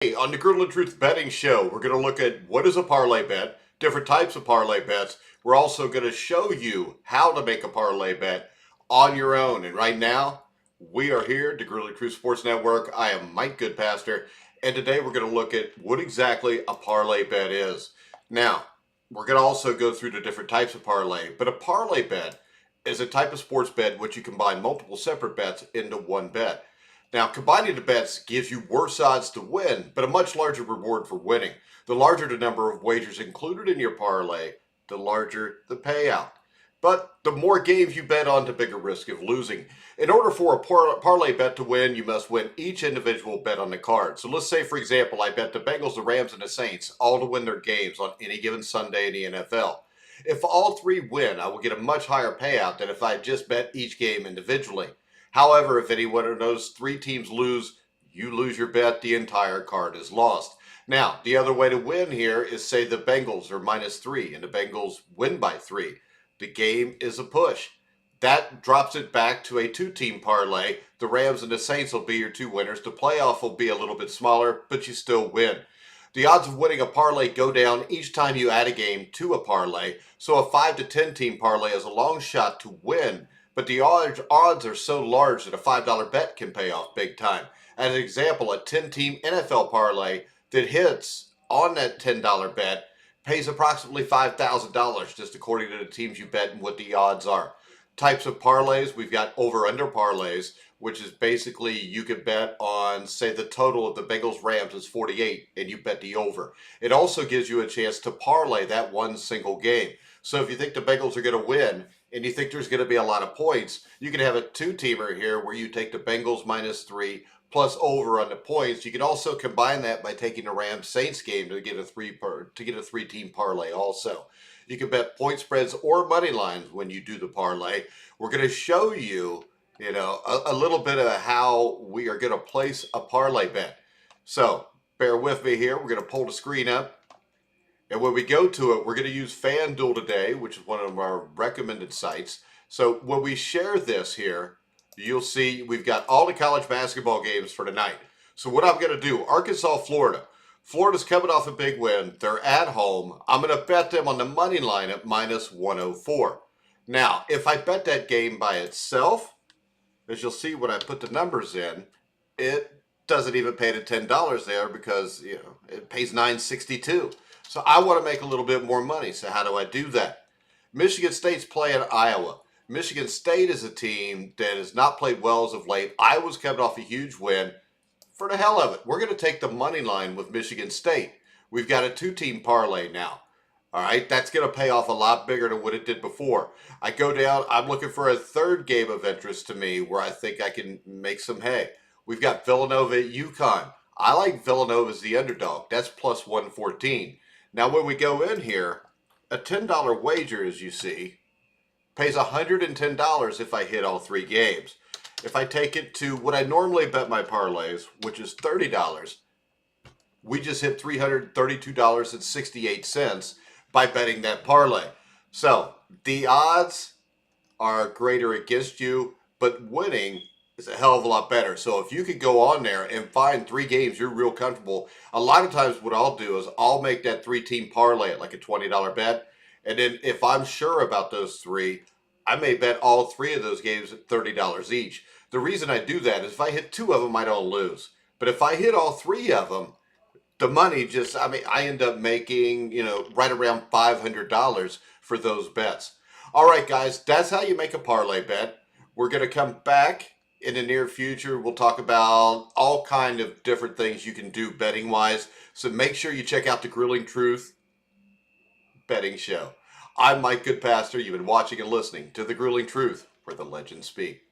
Hey, on the Grueling Truth Betting Show, we're going to look at what is a parlay bet, different types of parlay bets. We're also going to show you how to make a parlay bet on your own. And right now, we are here, the Grueling Truth Sports Network. I am Mike Goodpaster, and today we're going to look at what exactly a parlay bet is. Now, we're going to also go through the different types of parlay, but a parlay bet is a type of sports bet in which you combine multiple separate bets into one bet. Now, combining the bets gives you worse odds to win, but a much larger reward for winning. The larger the number of wagers included in your parlay, the larger the payout. But the more games you bet on, the bigger risk of losing. In order for a parlay bet to win, you must win each individual bet on the card. So let's say, for example, I bet the Bengals, the Rams, and the Saints all to win their games on any given Sunday in the NFL. If all three win, I will get a much higher payout than if I just bet each game individually. However, if any one of those three teams lose, you lose your bet, the entire card is lost. Now, the other way to win here is say the Bengals are -3 and the Bengals win by 3. The game is a push. That drops it back to a two-team parlay. The Rams and the Saints will be your two winners. The playoff will be a little bit smaller, but you still win. The odds of winning a parlay go down each time you add a game to a parlay. So a 5 to 10 team parlay is a long shot to win, but the odds are so large that a $5 bet can pay off big time. As an example, a 10-team NFL parlay that hits on that $10 bet pays approximately $5,000 just according to the teams you bet and what the odds are. Types of parlays, we've got over-under parlays, which is basically you could bet on, say, the total of the Bengals-Rams is 48, and you bet the over. It also gives you a chance to parlay that one single game. So if you think the Bengals are going to win, and you think there's going to be a lot of points, you can have a two-teamer here where you take the Bengals -3 plus over on the points. You can also combine that by taking the Rams-Saints game to get a three-team parlay also. You can bet point spreads or money lines when you do the parlay. We're going to show you, a little bit of how we are going to place a parlay bet. So bear with me here. We're going to pull the screen up. And when we go to it, we're going to use FanDuel today, which is one of our recommended sites. So when we share this here, you'll see we've got all the college basketball games for tonight. So what I'm going to do, Arkansas, Florida. Florida's coming off a big win. They're at home. I'm going to bet them on the money line at -104. Now, if I bet that game by itself, as you'll see when I put the numbers in, it doesn't even pay the $10 there because it pays $9.62. So I want to make a little bit more money. So how do I do that? Michigan State's playing Iowa. Michigan State is a team that has not played well as of late. Iowa's coming off a huge win. For the hell of it, we're going to take the money line with Michigan State. We've got a two-team parlay now. All right, that's going to pay off a lot bigger than what it did before. I go down, I'm looking for a third game of interest to me where I think I can make some hay. We've got Villanova at UConn. I like Villanova as the underdog. That's +114. Now, when we go in here, a $10 wager, as you see, pays $110 if I hit all three games. If I take it to what I normally bet my parlays, which is $30, we just hit $332.68 by betting that parlay. So the odds are greater against you, but winning is a hell of a lot better. So if you could go on there and find three games you're real comfortable, a lot of times what I'll do is I'll make that three-team parlay at like a $20 bet. And then if I'm sure about those three, I may bet all three of those games at $30 each. The reason I do that is if I hit two of them, I don't lose. But if I hit all three of them, the money I end up making, right around $500 for those bets. All right, guys, that's how you make a parlay bet. We're going to come back in the near future. We'll talk about all kind of different things you can do betting-wise. So make sure you check out the Grueling Truth Betting Show. I'm Mike Goodpaster. You've been watching and listening to the Grueling Truth, where the legends speak.